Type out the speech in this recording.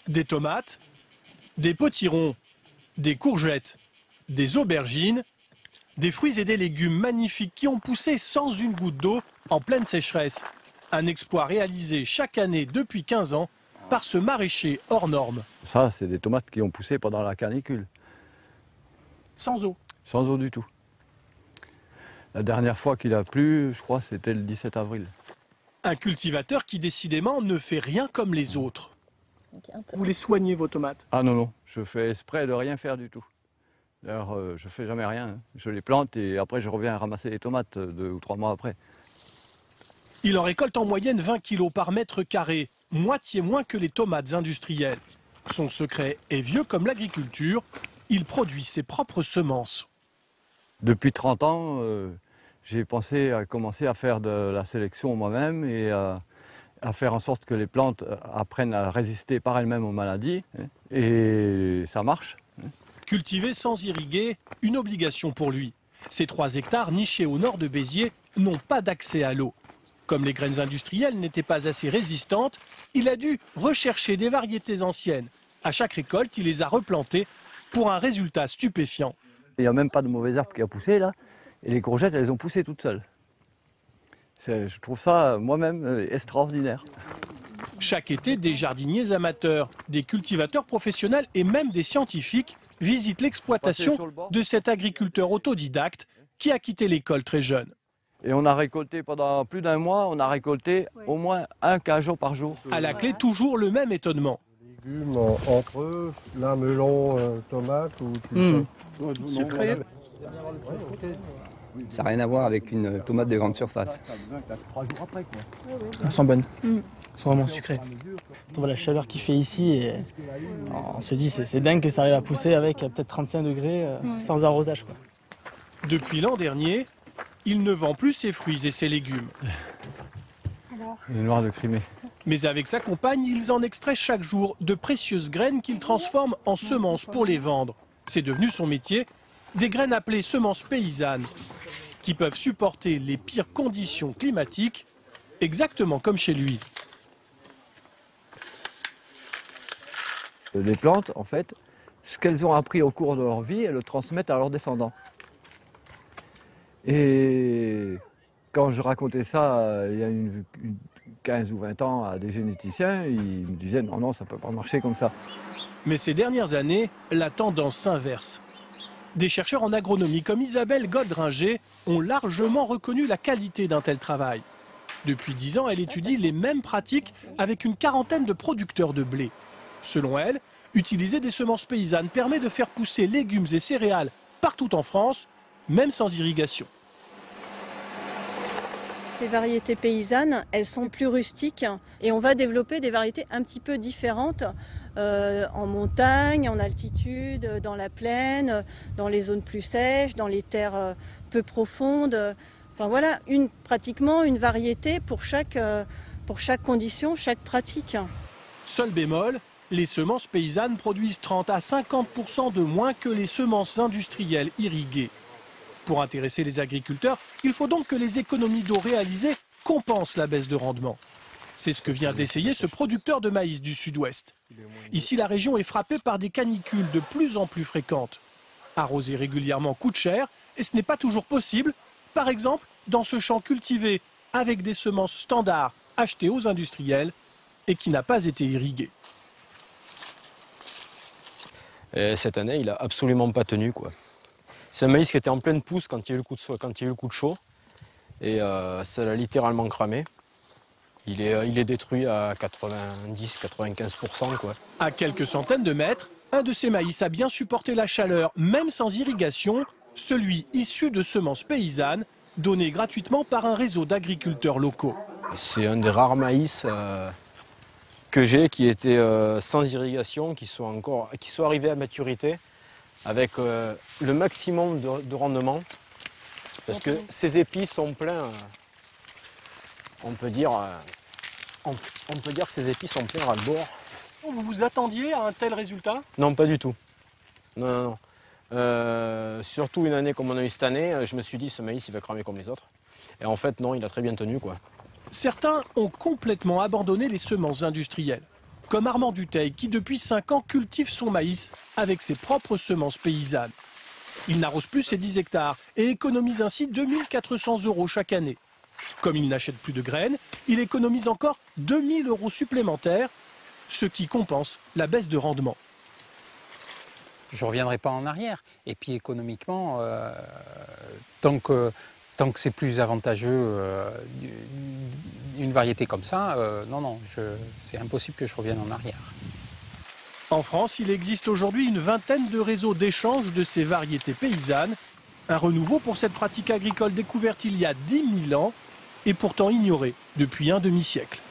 Des tomates, des potirons, des courgettes, des aubergines, des fruits et des légumes magnifiques qui ont poussé sans une goutte d'eau en pleine sécheresse. Un exploit réalisé chaque année depuis 15 ans par ce maraîcher hors norme. Ça, c'est des tomates qui ont poussé pendant la canicule. Sans eau? Sans eau du tout. La dernière fois qu'il a plu, je crois, c'était le 17 avril. Un cultivateur qui décidément ne fait rien comme les autres. Vous les soignez vos tomates? Ah non, non, je fais exprès de rien faire du tout. D'ailleurs, je fais jamais rien, hein. Je les plante et après je reviens ramasser les tomates 2 ou 3 mois après. Il en récolte en moyenne 20 kilos par mètre carré, moitié moins que les tomates industrielles. Son secret est vieux comme l'agriculture, il produit ses propres semences. Depuis 30 ans, j'ai pensé à commencer à faire de la sélection moi-même et à faire en sorte que les plantes apprennent à résister par elles-mêmes aux maladies. Et ça marche. Cultiver sans irriguer, une obligation pour lui. Ces 3 hectares nichés au nord de Béziers n'ont pas d'accès à l'eau. Comme les graines industrielles n'étaient pas assez résistantes, il a dû rechercher des variétés anciennes. À chaque récolte, il les a replantées pour un résultat stupéfiant. Il n'y a même pas de mauvaise herbe qui a poussé là. Et les courgettes, elles ont poussé toutes seules. Je trouve ça moi-même extraordinaire. Chaque été, des jardiniers amateurs, des cultivateurs professionnels et même des scientifiques visitent l'exploitation de cet agriculteur autodidacte qui a quitté l'école très jeune. Et on a récolté pendant plus d'1 mois, on a récolté au moins 1 cajot par jour. À la clé, toujours le même étonnement. Légumes entre eux, là, melon, tomate ou Sucré. Ça n'a rien à voir avec une tomate de grande surface. Elles sont bonnes. Elles sont vraiment sucrées. Quand on voit la chaleur qu'il fait ici, et on se dit c'est dingue que ça arrive à pousser avec peut-être 35 degrés sans arrosage, quoi. Depuis l'an dernier, il ne vend plus ses fruits et ses légumes. Les noirs de Crimée. Mais avec sa compagne, ils en extraient chaque jour de précieuses graines qu'ils transforment en semences pour les vendre. C'est devenu son métier, des graines appelées semences paysannes, qui peuvent supporter les pires conditions climatiques, exactement comme chez lui. Les plantes, en fait, ce qu'elles ont appris au cours de leur vie, elles le transmettent à leurs descendants. Et quand je racontais ça il y a 15 ou 20 ans à des généticiens, ils me disaient non, non, ça ne peut pas marcher comme ça. Mais ces dernières années, la tendance s'inverse. Des chercheurs en agronomie comme Isabelle Godringer ont largement reconnu la qualité d'un tel travail. Depuis 10 ans, elle étudie les mêmes pratiques avec une quarantaine de producteurs de blé. Selon elle, utiliser des semences paysannes permet de faire pousser légumes et céréales partout en France, même sans irrigation. Ces variétés paysannes, elles sont plus rustiques et on va développer des variétés un petit peu différentes en montagne, en altitude, dans la plaine, dans les zones plus sèches, dans les terres peu profondes. Enfin voilà, pratiquement une variété pour chaque condition, chaque pratique. Seul bémol, les semences paysannes produisent 30 à 50% de moins que les semences industrielles irriguées. Pour intéresser les agriculteurs, il faut donc que les économies d'eau réalisées compensent la baisse de rendement. C'est ce que vient d'essayer ce producteur de maïs du sud-ouest. Ici, la région est frappée par des canicules de plus en plus fréquentes. Arroser régulièrement coûte cher et ce n'est pas toujours possible. Par exemple, dans ce champ cultivé avec des semences standards achetées aux industriels et qui n'a pas été irrigué. Et cette année, il n'a absolument pas tenu, quoi. C'est un maïs qui était en pleine pousse quand il y a eu le coup de chaud. Et ça l'a littéralement cramé. Il est détruit à 90-95%, quoi. À quelques centaines de mètres, un de ces maïs a bien supporté la chaleur, même sans irrigation, celui issu de semences paysannes, donné gratuitement par un réseau d'agriculteurs locaux. C'est un des rares maïs que j'ai qui était sans irrigation, qui sont arrivés à maturité avec le maximum de rendement. Parce que ces épis sont pleins, on peut dire que ces épis sont pleins ras-le-bord. Vous vous attendiez à un tel résultat? Non, pas du tout. Non. Surtout une année comme on a eu cette année, je me suis dit ce maïs il va cramer comme les autres. Et en fait non, il a très bien tenu, quoi. Certains ont complètement abandonné les semences industrielles. comme Armand Dutheil qui depuis 5 ans cultive son maïs avec ses propres semences paysannes. Il n'arrose plus ses 10 hectares et économise ainsi 2 400 € chaque année. Comme il n'achète plus de graines, il économise encore 2 000 € supplémentaires, ce qui compense la baisse de rendement. Je ne reviendrai pas en arrière. Et puis économiquement, tant que c'est plus avantageux une variété comme ça, c'est impossible que je revienne en arrière. En France, il existe aujourd'hui une vingtaine de réseaux d'échange de ces variétés paysannes. Un renouveau pour cette pratique agricole découverte il y a 10 000 ans et pourtant ignorée depuis un demi-siècle.